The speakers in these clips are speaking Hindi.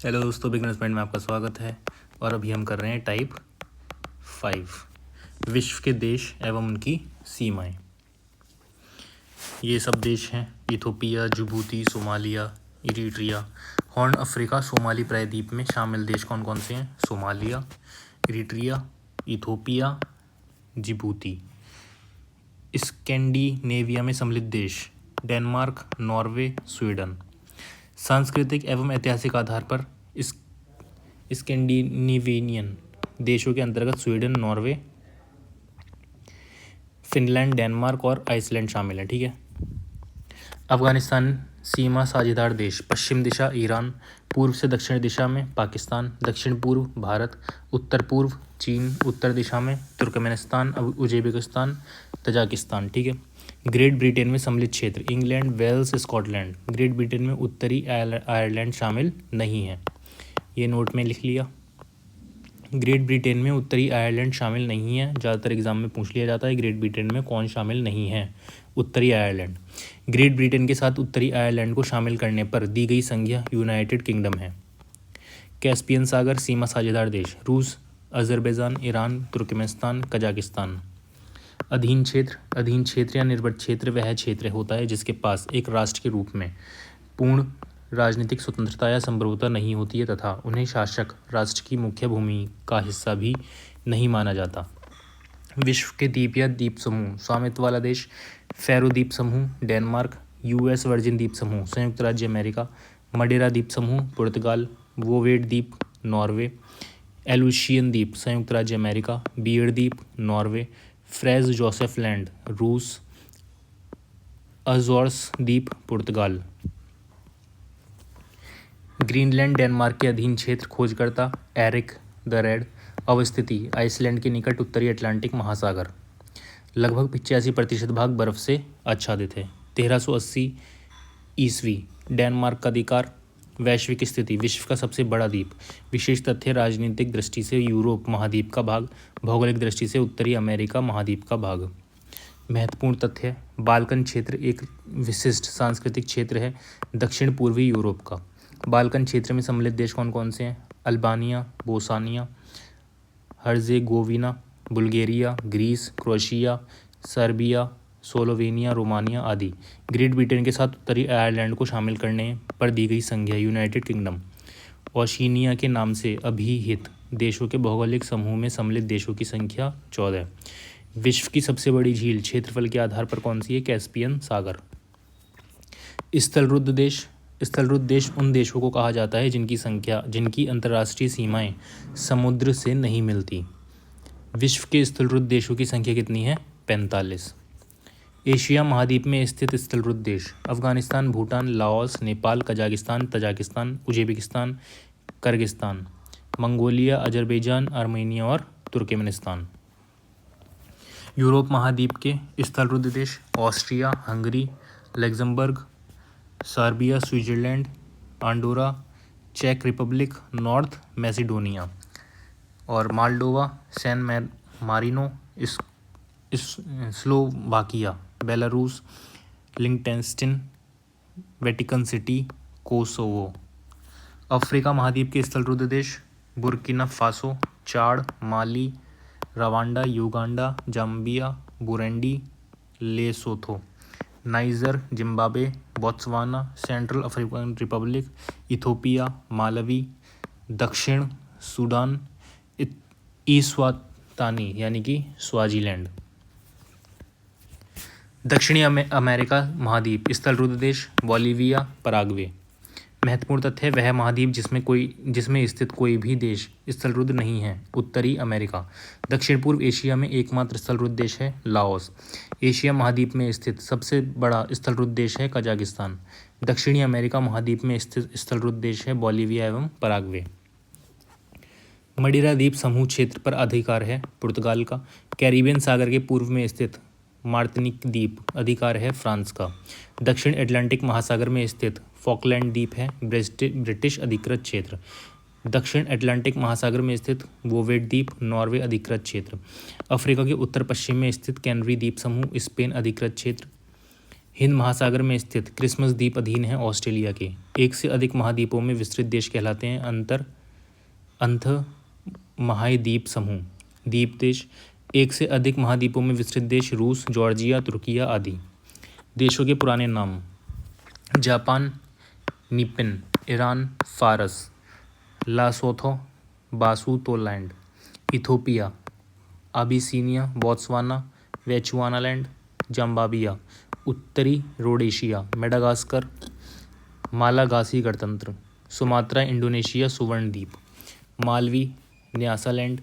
हेलो दोस्तों, बिगनर्स माइंड में आपका स्वागत है। और अभी हम कर रहे हैं टाइप 5, विश्व के देश एवं उनकी सीमाएं। ये सब देश हैं: Ethiopia, Djibouti, Somalia, Eritrea, horn Africa. Somali प्रायद्वीप में शामिल देश कौन कौन से हैं? Somalia, Eritrea, Ethiopia, Djibouti. Scandinavia में सम्मिलित देश: डेनमार्क, नॉर्वे, स्वीडन। सांस्कृतिक एवं ऐतिहासिक आधार पर स्कैंडिनेवियन देशों के अंतर्गत स्वीडन, नॉर्वे, फिनलैंड, डेनमार्क और आइसलैंड शामिल है। ठीक है। अफगानिस्तान सीमा साझेदार देश: पश्चिम दिशा ईरान, पूर्व से दक्षिण दिशा में पाकिस्तान, दक्षिण पूर्व भारत, उत्तर पूर्व चीन, उत्तर दिशा में तुर्कमेनिस्तान, उज्बेकिस्तान, तजाकिस्तान। ठीक है। ग्रेट ब्रिटेन में सम्मिलित क्षेत्र: England, Wales, Scotland. Great Britain में उत्तरी आयरलैंड शामिल नहीं है। ये नोट में लिख लिया। ग्रेट ब्रिटेन में उत्तरी आयरलैंड शामिल नहीं है। ज़्यादातर एग्जाम में पूछ लिया जाता है ग्रेट ब्रिटेन में कौन शामिल नहीं है? उत्तरी आयरलैंड। ग्रेट ब्रिटेन के साथ उत्तरी आयरलैंड को शामिल करने पर दी गई संज्ञा यूनाइटेड किंगडम है। कैस्पियन सागर सीमा साझेदार देश: रूस, अजरबैजान, ईरान, तुर्कमेनिस्तान, कजाकिस्तान। अधीन क्षेत्र या निर्भर क्षेत्र वह क्षेत्र होता है जिसके पास एक राष्ट्र के रूप में पूर्ण राजनीतिक स्वतंत्रता या संप्रभुता नहीं होती है तथा उन्हें शासक राष्ट्र की मुख्य भूमि का हिस्सा भी नहीं माना जाता। विश्व के द्वीप या द्वीप समूह: स्वामित्व वाला देश: फैरो द्वीप समूह, डेनमार्क, यूएस वर्जिन द्वीप समूह, संयुक्त राज्य अमेरिका, मडेरा द्वीप समूह, पुर्तगाल, वोवेड द्वीप, नॉर्वे, एलुशियन द्वीप, संयुक्त राज्य अमेरिका, बियर द्वीप, नॉर्वे, फ्रेज जोसेफ लैंड, रूस, अजोर्स द्वीप, पुर्तगाल। ग्रीनलैंड डेनमार्क के अधीन क्षेत्र। खोजकर्ता एरिक द रेड। अवस्थिति: आइसलैंड के निकट, उत्तरी अटलांटिक महासागर। लगभग 85% भाग बर्फ से आच्छादित है। 1380 ईस्वी डेनमार्क का अधिकार। वैश्विक स्थिति: विश्व का सबसे बड़ा द्वीप। विशेष तथ्य: राजनीतिक दृष्टि से यूरोप महाद्वीप का भाग, भौगोलिक दृष्टि से उत्तरी अमेरिका महाद्वीप का भाग। महत्वपूर्ण तथ्य: बाल्कन क्षेत्र एक विशिष्ट सांस्कृतिक क्षेत्र है दक्षिण पूर्वी यूरोप का। बाल्कन क्षेत्र में सम्मिलित देश कौन कौन से हैं? Albania, Bosnia, Herzegovina, Bulgaria, Greece, Croatia, Serbia, Slovenia, Romania आदि। ग्रेट ब्रिटेन के साथ उत्तरी आयरलैंड को शामिल करने पर दी गई संज्ञा यूनाइटेड किंगडम। ओशिनिया के नाम से अभिहित देशों के भौगोलिक समूह में सम्मिलित देशों की संख्या 14। विश्व की सबसे बड़ी झील क्षेत्रफल के आधार पर कौन सी है? कैस्पियन सागर। स्थलरुद्ध देश उन देशों को कहा जाता है जिनकी अंतर्राष्ट्रीय सीमाएं समुद्र से नहीं मिलती। विश्व के स्थलरुद्ध देशों की संख्या कितनी है? 45। एशिया महाद्वीप में स्थित स्थलरुद्ध देश: Afghanistan, Bhutan, Laos, Nepal, Kazakhstan, Tajikistan, Uzbekistan, Kyrgyzstan, Mongolia, Azerbaijan, Armenia और तुर्कमेनिस्तान। यूरोप महाद्वीप के स्थलरुद्ध देश: Austria, Hungary, Luxembourg, Serbia, Switzerland, Andorra, चेक रिपब्लिक, नॉर्थ मैसेडोनिया और Moldova, San Marino, Slovakia, Belarus, Liechtenstein, Vatican City, Kosovo. Africa महाद्वीप के स्थलरुद्ध देश: Burkina Faso, Chad, Mali, Rwanda, Uganda, Zambia, Burundi, Lesotho, Niger, Zimbabwe, Botswana, Central African Republic, Ethiopia, Malawi, दक्षिण सूडान, इस्वातिनी यानी कि स्वाजीलैंड। दक्षिणी अमेरिका महाद्वीप स्थलरुद्ध देश: बोलिविया, पराग्वे। महत्वपूर्ण तथ्य: वह महाद्वीप जिसमें स्थित कोई भी देश स्थलरुद्ध नहीं है। उत्तरी अमेरिका। दक्षिण पूर्व एशिया में एकमात्र स्थलरुद्ध देश है लाओस। एशिया महाद्वीप में स्थित सबसे बड़ा स्थलरुद्ध देश है कजाकिस्तान। दक्षिणी अमेरिका महाद्वीप में स्थित स्थलरुद्ध देश है बोलिविया एवं पराग्वे। मडेरा द्वीप समूह क्षेत्र पर अधिकार है पुर्तगाल का। कैरिबियन सागर के पूर्व में स्थित मार्टिनिक द्वीप अधिकार है फ्रांस का। दक्षिण अटलांटिक महासागर में स्थित फॉकलैंड द्वीप है ब्रिटिश अधिकृत क्षेत्र। दक्षिण अटलांटिक महासागर में स्थित वोवेड द्वीप नॉर्वे अधिकृत क्षेत्र। अफ्रीका के उत्तर पश्चिम में स्थित कैनरी द्वीप समूह स्पेन अधिकृत क्षेत्र। हिंद महासागर में स्थित क्रिसमस द्वीप अधीन है ऑस्ट्रेलिया के। एक से अधिक महाद्वीपों में विस्तृत देश कहलाते हैं अंत महाद्वीप समूह। द्वीप देश। एक से अधिक महाद्वीपों में विस्तृत देश रूस, जॉर्जिया, तुर्किया आदि। देशों के पुराने नाम: जापान, निपिन, ईरान, फारस, लासोथो, बासुतोलैंड, इथोपिया, अबिसिनिया, बोत्सवाना, वेचुआनालैंड, जाम्बाबिया, उत्तरी रोडेशिया, मेडागास्कर, मालागासी गणतंत्र, सुमात्रा, इंडोनेशिया, सुवर्ण द्वीप, मालवी, न्यासालैंड,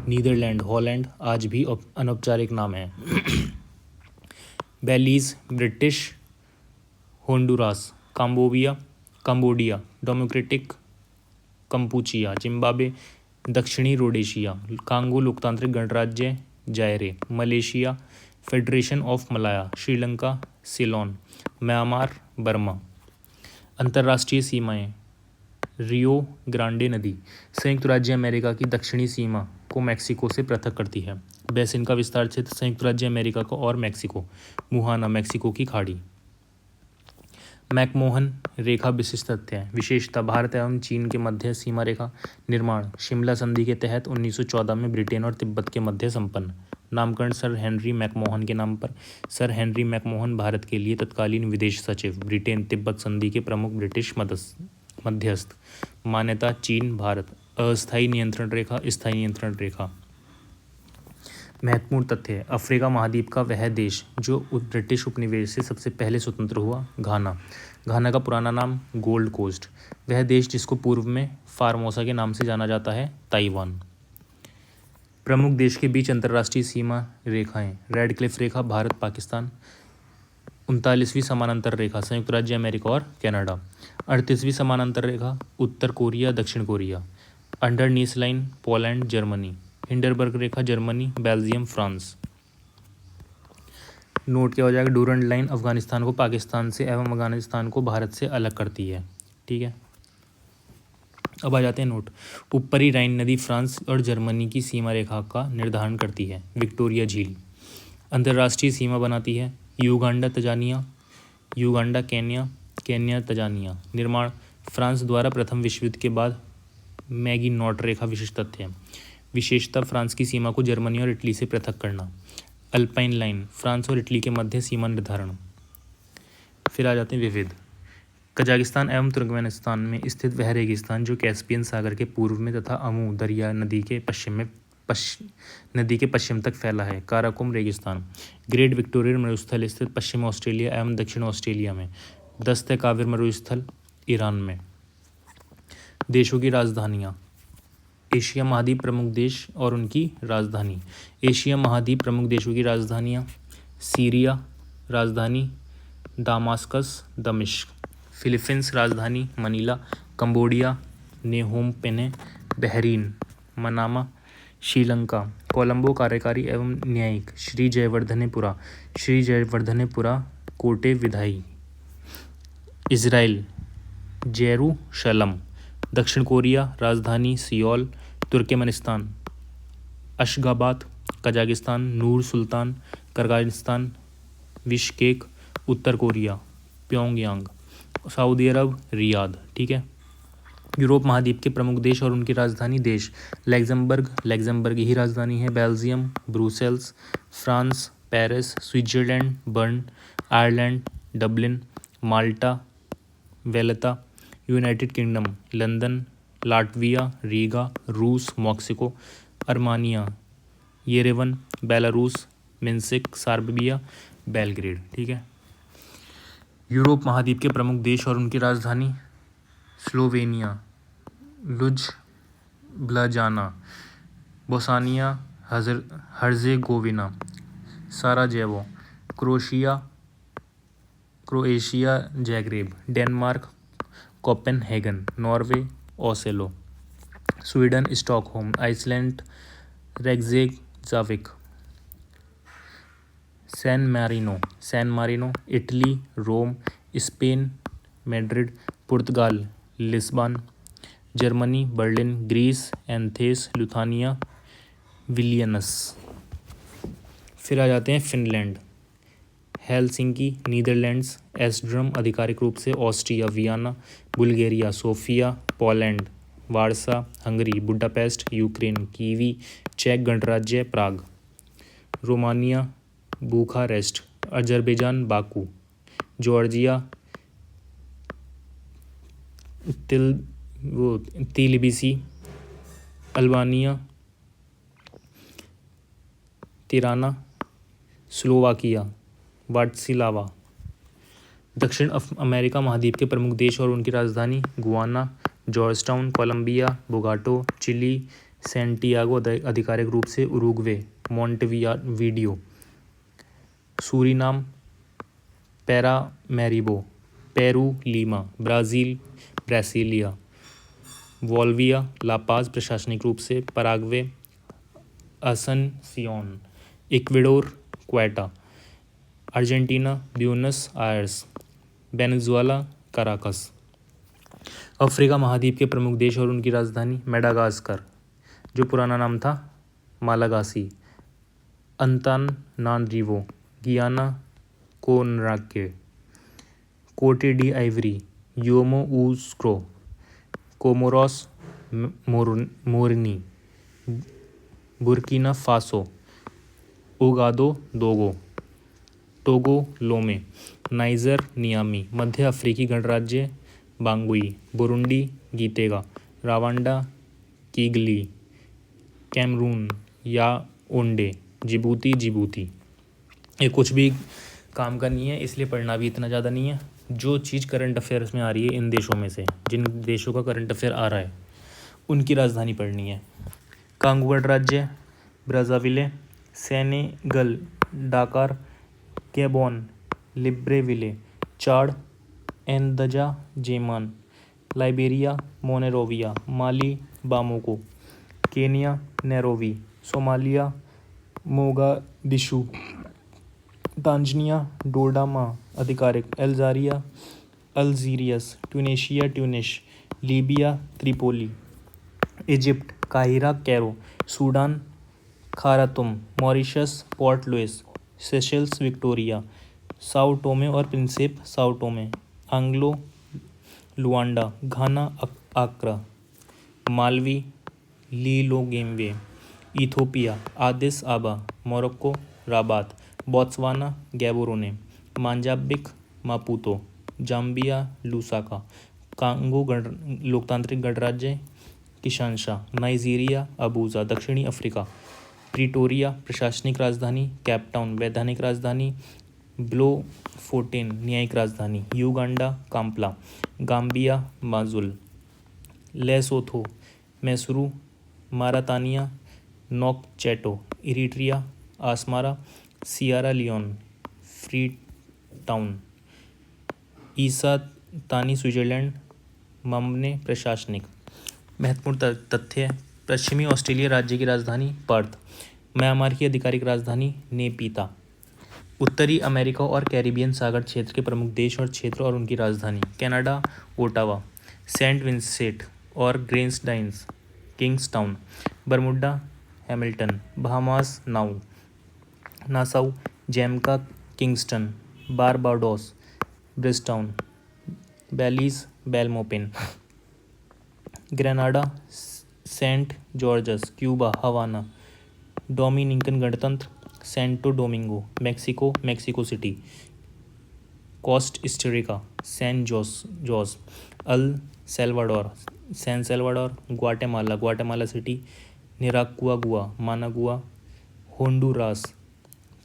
नीदरलैंड, हॉलैंड आज भी अनौपचारिक नाम है। Belize, British, Honduras, Cambodia, Democratic Kampuchea, Zimbabwe, दक्षिणी रोडेशिया, कांगो लोकतांत्रिक गणराज्य, Zaire, Malaysia, Federation of Malaya, Sri Lanka, Ceylon, Myanmar, Burma. अंतर्राष्ट्रीय सीमाएं: रियो ग्रांडे नदी संयुक्त राज्य अमेरिका की दक्षिणी सीमा को मैक्सिको से पृथक करती है। बेसिन का विस्तार क्षेत्र संयुक्त राज्य अमेरिका को और मैक्सिको। मुहाना, मैक्सिको की खाड़ी। मैकमोहन रेखा विशिष्ट तथ्य है। विशेषता: भारत एवं चीन के मध्य सीमा रेखा। निर्माण: शिमला संधि के तहत 1914 में ब्रिटेन और तिब्बत के मध्य संपन्न। नामकरण: सर हेनरी मैकमोहन के नाम पर। सर हेनरी मैकमोहन भारत के लिए तत्कालीन विदेश सचिव। ब्रिटेन तिब्बत संधि के प्रमुख ब्रिटिश मध्यस्थ। मान्यता: चीन, भारत। अस्थायी नियंत्रण रेखा, स्थायी नियंत्रण रेखा। महत्वपूर्ण तथ्य: अफ्रीका महाद्वीप का वह देश जो ब्रिटिश उपनिवेश से सबसे पहले स्वतंत्र हुआ। घाना। घाना का पुराना नाम गोल्ड कोस्ट। वह देश जिसको पूर्व में फार्मोसा के नाम से जाना जाता है। ताइवान। प्रमुख देश के बीच अंतर्राष्ट्रीय सीमा रेखाएं: रेड क्लिफ रेखा, भारत पाकिस्तान। 39वीं समानांतर रेखा, संयुक्त राज्य अमेरिका और कनाडा। 38वीं समानांतर रेखा, उत्तर कोरिया, दक्षिण Korea. Oder Neisse line, Poland, Germany. Hindenburg रेखा, जर्मनी, बेल्जियम, फ्रांस। नोट क्या हो जाएगा? डूरंड लाइन अफगानिस्तान को पाकिस्तान से एवं अफगानिस्तान को भारत से अलग करती है। ठीक है, अब आ जाते हैं नोट। ऊपरी राइन नदी फ्रांस और जर्मनी की सीमा रेखा का निर्धारण करती है। विक्टोरिया झील। अंतर्राष्ट्रीय सीमा बनाती है। Uganda, Tanzania, Uganda, Kenya, Kenya, Tanzania. निर्माण: फ्रांस द्वारा प्रथम विश्व युद्ध के बाद मैगिनॉट रेखा विशिष्ट तथ्य है। विशेषता: फ्रांस की सीमा को जर्मनी और इटली से पृथक करना। अल्पाइन लाइन, फ्रांस और इटली के मध्य सीमा निर्धारण। फिर आ जाते हैं विविध। कजाकिस्तान एवं तुर्कमेनिस्तान में स्थित वह रेगिस्तान जो कैस्पियन सागर के पूर्व में तथा अमू दरिया नदी के पश्चिम तक फैला है। काराकोरम रेगिस्तान। ग्रेट विक्टोरिया मरुस्थल स्थित पश्चिम ऑस्ट्रेलिया एवं दक्षिण ऑस्ट्रेलिया में। दस्त काविर मरुस्थल ईरान में। देशों की राजधानियाँ: एशिया महाद्वीप प्रमुख देश और उनकी राजधानी। एशिया महाद्वीप प्रमुख देशों की राजधानियाँ: सीरिया राजधानी, दामास्कस, दमिश्क। फिलीपींस राजधानी, मनीला। कंबोडिया, नेहोम पेने, बहरीन, मनामा। श्रीलंका, कोलंबो। कार्यकारी एवं न्यायिक, श्री जयवर्धनेपुरा, कोटे विधायी। Israel, Jerusalem. दक्षिण कोरिया राजधानी, Seoul. Turkmenistan, Ashgabat. Kazakhstan, Nur Sultan. Kyrgyzstan, Bishkek. उत्तर Korea, Pyongyang. Saudi Arab, Riyadh. ठीक है। यूरोप महाद्वीप के प्रमुख देश और उनकी राजधानी। देश: लग्जमबर्ग ही राजधानी है। Belgium, Brussels. France, Paris. Switzerland, Bern. Ireland, Dublin. Malta, Valletta. United Kingdom, London. Latvia, Riga. रूस, Moscow. Armenia, Yerevan. Belarus, Minsk. Serbia, Belgrade. ठीक है। यूरोप महाद्वीप के प्रमुख देश और उनकी राजधानी। Slovenia, Ljubljana. Bosnia Herzegovina, Sarajevo. Croatia, Zagreb. Denmark, Copenhagen. Norway, Oslo. Sweden, Stockholm. Iceland, Reykjavik. San Marino. Italy, Rome. Spain, Madrid. पुर्तगाल, लिस्बन। Germany, Berlin. Greece, Athens. Lithuania, Vilnius. फिर आ जाते हैं फिनलैंड। हेलसिंकी नीदरलैंड्स, एस्ट्रम आधिकारिक रूप से Austria, Vienna Bulgaria, Sofia Poland, Warsaw Hungary, Budapest Ukraine, Kiev चेक गणराज्य, Prague, Romania Bucharest, Azerbaijan Baku, Georgia Tbilisi, Albania Tirana, Slovakia Bratislava. दक्षिण अमेरिका महाद्वीप के प्रमुख देश और उनकी राजधानी Guyana, Georgetown, Colombia, Bogota, Chile, Santiago आधिकारिक रूप से Uruguay, Montevideo, Suriname, Paramaribo, Peru, Lima, Brazil, Brasilia, Bolivia, La Paz प्रशासनिक रूप से, Paraguay, Asuncion, Ecuador, Quito, Argentina, Buenos Aires, Venezuela, Caracas. Africa महाद्वीप के प्रमुख देश और उनकी राजधानी मेडागास्कर, जो पुराना नाम था Malagasy, अंतानारिवो, Guinea Conakry, Cote d Ivoire, Yamoussoukro, Comoros, Moroni, Burkina Faso, Ouagadougou, Togo, Lome, Niger, Niamey, मध्य अफ्रीकी गणराज्य Bangui, Burundi, Gitega, Rwanda, Kigali, Cameroon, Yaounde, Djibouti. ये कुछ भी काम का नहीं है, इसलिए पढ़ना भी इतना ज़्यादा नहीं है। जो चीज़ करंट अफेयर्स में आ रही है इन देशों में से, जिन देशों का करंट अफेयर आ रहा है उनकी राजधानी पढ़नी है। कांगो गणराज्य Brazzaville, Senegal Dakar, Gabon Libreville, Chad Ndjamena, Liberia Monrovia, Mali Bamako, Kenya Nairobi, Somalia Mogadishu, Tanzania Dodoma आधिकारिक, Algiers, Tunisia Tunis, Libya Tripoli, Egypt काहिरा Cairo, Sudan Khartoum, Mauritius Port Louis, Seychelles Victoria, Sao Tome और Principe Sao Tome, Angola Luanda, Ghana Accra, Malawi Lilongwe, Ethiopia Addis Ababa, Morocco Rabat, Botswana Gaborone, Mozambique Maputo, Zambia Lusaka, Congo लोकतांत्रिक गणराज्य किशानशा, नाइजीरिया अबूजा, दक्षिणी अफ्रीका प्रिटोरिया प्रशासनिक राजधानी, कैपटाउन वैधानिक राजधानी, ब्लोफोटेन न्यायिक राजधानी, Uganda Kampala, Gambia Banjul, Lesotho Maseru, Mauritania Nouakchott, Eritrea Asmara, Sierra Leone Freetown, Eswatini Switzerland, मम्बने प्रशासनिक। महत्वपूर्ण तथ्य, पश्चिमी ऑस्ट्रेलिया राज्य की राजधानी पर्थ, म्यांमार की आधिकारिक राजधानी नेपीता, उत्तरी अमेरिका और कैरिबियन सागर क्षेत्र के प्रमुख देश और क्षेत्र और उनकी राजधानी, कनाडा ओटावा, सेंट विंसेंट और Grenadines Kingstown, Bermuda Hamilton, Bahamas Nassau, Jamaica Kingston, Barbados Bridgetown, Belize Belmopan, Grenada Saint George's, Cuba Havana, Dominican गणतंत्र Santo Domingo, Mexico Mexico City, Costa San Jose, El Salvador San Salvador, Guatemala City, Nicaragua Managua, Honduras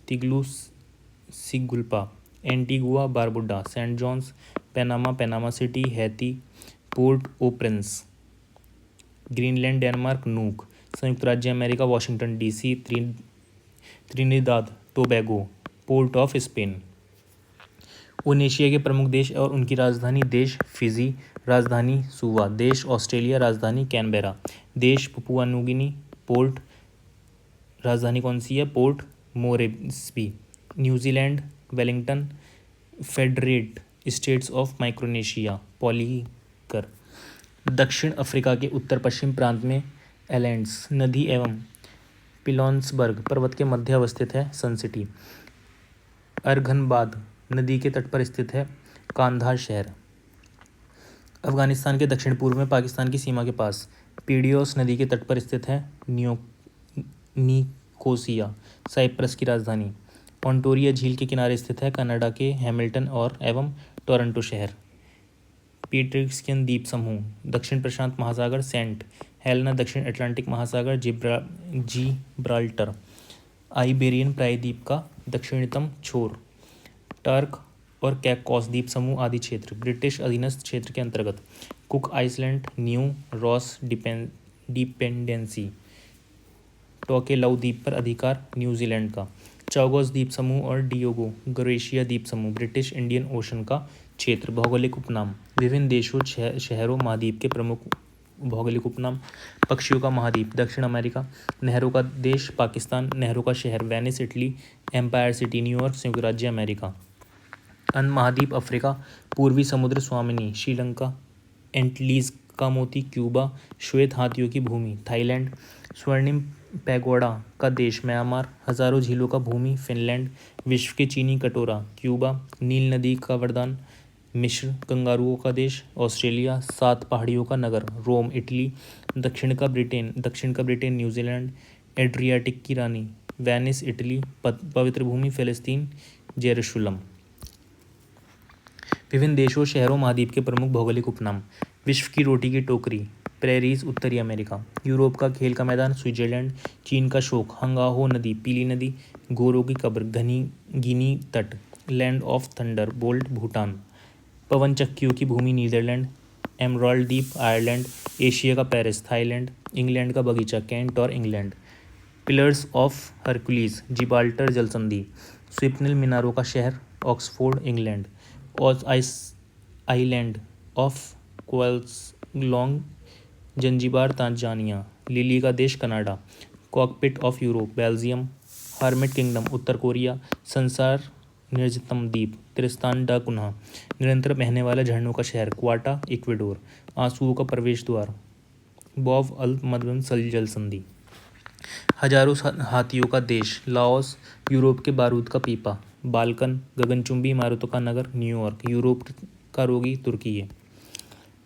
Tegucigalpa, Antigua Barbuda, Saint John's, Panama City, Haiti, Port au Prince, Greenland Denmark Nuuk, संयुक्त राज्य America Washington DC, Trinidad Tobago, Port of Spain. Asia के प्रमुख देश और उनकी राजधानी, देश फिजी, राजधानी सुवा, देश ऑस्ट्रेलिया, राजधानी कैनबेरा, देश पपुआ न्यूगिनी, पोर्ट, राजधानी कौन सी है, Port Moresby, New Zealand Wellington, Federated States of Micronesia Palikir. दक्षिण अफ्रीका के उत्तर पश्चिम प्रांत में एलेंड्स नदी एवं पिलोन्सबर्ग पर्वत के मध्य अवस्थित है सन सिटी। अर्घनबाद नदी के तट पर स्थित है कांधार शहर। अफगानिस्तान के दक्षिण पूर्व में पाकिस्तान की सीमा के पास पीडियोस नदी के तट पर स्थित है निकोसिया, साइप्रस की राजधानी। ओंटोरिया झील के किनारे स्थित है कनाडा के हैमिल्टन और एवं टोरंटो शहर। पीटर्सकियन द्वीप समूह, दक्षिण प्रशांत महासागर सेंट हेलेना, दक्षिण अटलांटिक महासागर जिब्राल्टर, आइबेरियन प्रायद्वीप का दक्षिणतम छोर, टर्क और कैकॉस द्वीप समूह आदि क्षेत्र ब्रिटिश अधीनस्थ क्षेत्र के अंतर्गत। Cook Iceland, New Ross Dependency, Tokelau द्वीप पर अधिकार न्यूजीलैंड का। चागोस द्वीप समूह और डियोगो ग्रेशिया द्वीप समूह ब्रिटिश इंडियन ओशन का क्षेत्र। भौगोलिक उपनाम, विभिन्न देशों, शहरों, महाद्वीप के प्रमुख भौगोलिक उपनाम। पक्षियों का महाद्वीप, दक्षिण अमेरिका। नहरों का देश, पाकिस्तान। नहरों का शहर, Venice Italy, empire city New York, संयुक्त राज्य अमेरिका। अन्य महाद्वीप, अफ्रीका। पूर्वी समुद्र स्वामिनी, श्रीलंका। एंटीलीज का मोती, क्यूबा। श्वेत हाथियों की भूमि, थाईलैंड। स्वर्णिम पैगोडा का देश, म्यांमार। हजारों झीलों का भूमि, फिनलैंड। विश्व के चीनी कटोरा, क्यूबा। नील नदी का वरदान, मिस्र। कंगारुओं का देश, ऑस्ट्रेलिया। 7 पहाड़ियों का नगर, रोम इटली। दक्षिण का ब्रिटेन न्यूजीलैंड। एड्रियाटिक की रानी, वेनिस इटली। पवित्र भूमि, फिलिस्तीन, जेरूशलम। विभिन्न देशों, शहरों, महाद्वीप के प्रमुख भौगोलिक उपनाम। विश्व की रोटी की टोकरी, प्रेरीज, उत्तरी अमेरिका। यूरोप का खेल का मैदान, स्विट्जरलैंड। चीन का शोक, हंगाहो नदी, पीली नदी। गोरों की कब्र, गिनी तट। Land of thunderbolt, Bhutan. पवन चक्कियों की भूमि, नीदरलैंड। एमराल्ड द्वीप, आयरलैंड। एशिया का पेरिस, थाईलैंड। इंग्लैंड का बगीचा, कैंट और England. Pillars of Hercules, Gibraltar जलसंधि। स्विप्निल मीनारों का शहर, ऑक्सफोर्ड, इंग्लैंड। और आइलैंड ऑफ क्वाल्सलॉन्ग, जंजीबार, तांजानिया। लिली का देश, Canada. Cockpit of Europe, Belgium. Hermit kingdom, उत्तर कोरिया। संसार निर्जनतम द्वीप, त्रिस्तान डा कुन्हा। निरंतर बहने वाला झरनों का शहर, क्वाटा, इक्वेडोर। आंसुओं का प्रवेश द्वार, बॉब अल मदवन जलसंधि। हजारों हाथियों का देश, लाओस। यूरोप के बारूद का पीपा, बाल्कन। गगनचुंबी इमारतों का नगर, न्यूयॉर्क। यूरोप का रोगी, तुर्की है।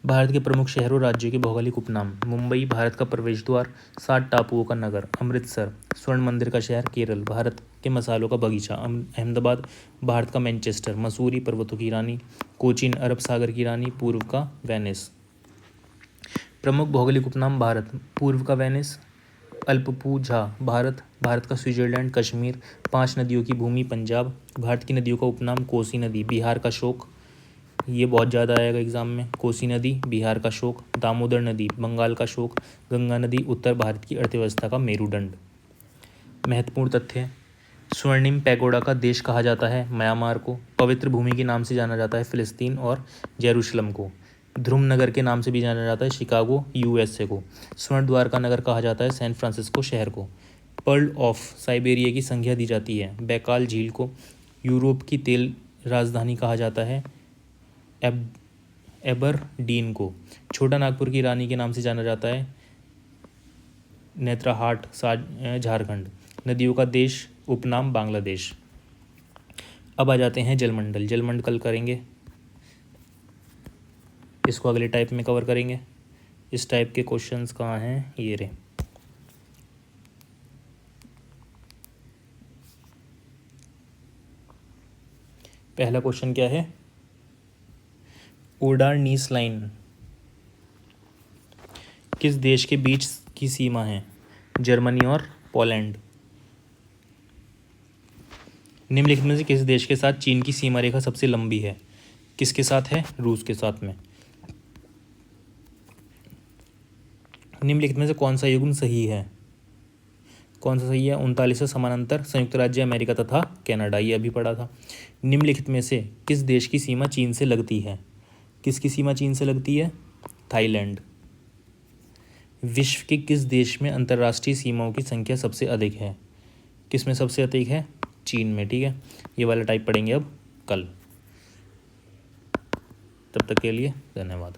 भारत के प्रमुख शहरों, राज्यों के भौगोलिक उपनाम। मुंबई, भारत का प्रवेश द्वार। 7 टापुओं का नगर, अमृतसर। स्वर्ण मंदिर का शहर, केरल। भारत के मसालों का बगीचा, अहमदाबाद। भारत का मैनचेस्टर, मसूरी, पर्वतों की रानी। कोचीन, अरब सागर की रानी, पूर्व का वेनिस। प्रमुख भौगोलिक उपनाम, भारत। पूर्व का वेनिस, अल्पपूझा, भारत। भारत का स्विट्जरलैंड, कश्मीर। 5 नदियों की भूमि, पंजाब। भारत की नदियों का उपनाम, कोसी नदी, बिहार का शोक। ये बहुत ज़्यादा आएगा एग्जाम में। कोसी नदी, बिहार का शोक। दामोदर नदी, बंगाल का शोक। गंगा नदी, उत्तर भारत की अर्थव्यवस्था का मेरुदंड। महत्वपूर्ण तथ्य, स्वर्णिम पैगोडा का देश कहा जाता है म्यांमार को। पवित्र भूमि के नाम से जाना जाता है फिलिस्तीन और जेरूशलम को। ध्रुव नगर के नाम से भी जाना जाता है शिकागो, यूएसए को। स्वर्ण द्वार का नगर कहा जाता है सैन फ्रांसिस्को शहर को। पर्ल ऑफ साइबेरिया की संज्ञा दी जाती है बैकाल झील को। यूरोप की तेल राजधानी कहा जाता है एबरडीन को। छोटा नागपुर की रानी के नाम से जाना जाता है नेत्राहाट, झारखंड। नदियों का देश, उपनाम, बांग्लादेश। अब आ जाते हैं जलमंडल। जलमंडल कल करेंगे, इसको अगले टाइप में कवर करेंगे। इस टाइप के क्वेश्चंस कहाँ हैं, ये रहे। पहला क्वेश्चन क्या है, ओडारनीस लाइन किस देश के बीच की सीमा है? जर्मनी और पोलैंड। निम्नलिखित में से किस देश के साथ चीन की सीमा रेखा सबसे लंबी है? किसके साथ है? रूस के साथ में। निम्नलिखित में से कौन सा युग्म सही है? कौन सा सही है? 39 समानांतर, संयुक्त राज्य अमेरिका तथा कनाडा, ये अभी पढ़ा था। निम्नलिखित में से किस देश की सीमा चीन से लगती है? किसकी सीमा चीन से लगती है? थाईलैंड। विश्व के किस देश में अंतर्राष्ट्रीय सीमाओं की संख्या सबसे अधिक है? किस में सबसे अधिक है? चीन में। ठीक है, ये वाला टाइप पढ़ेंगे अब कल। तब तक के लिए धन्यवाद।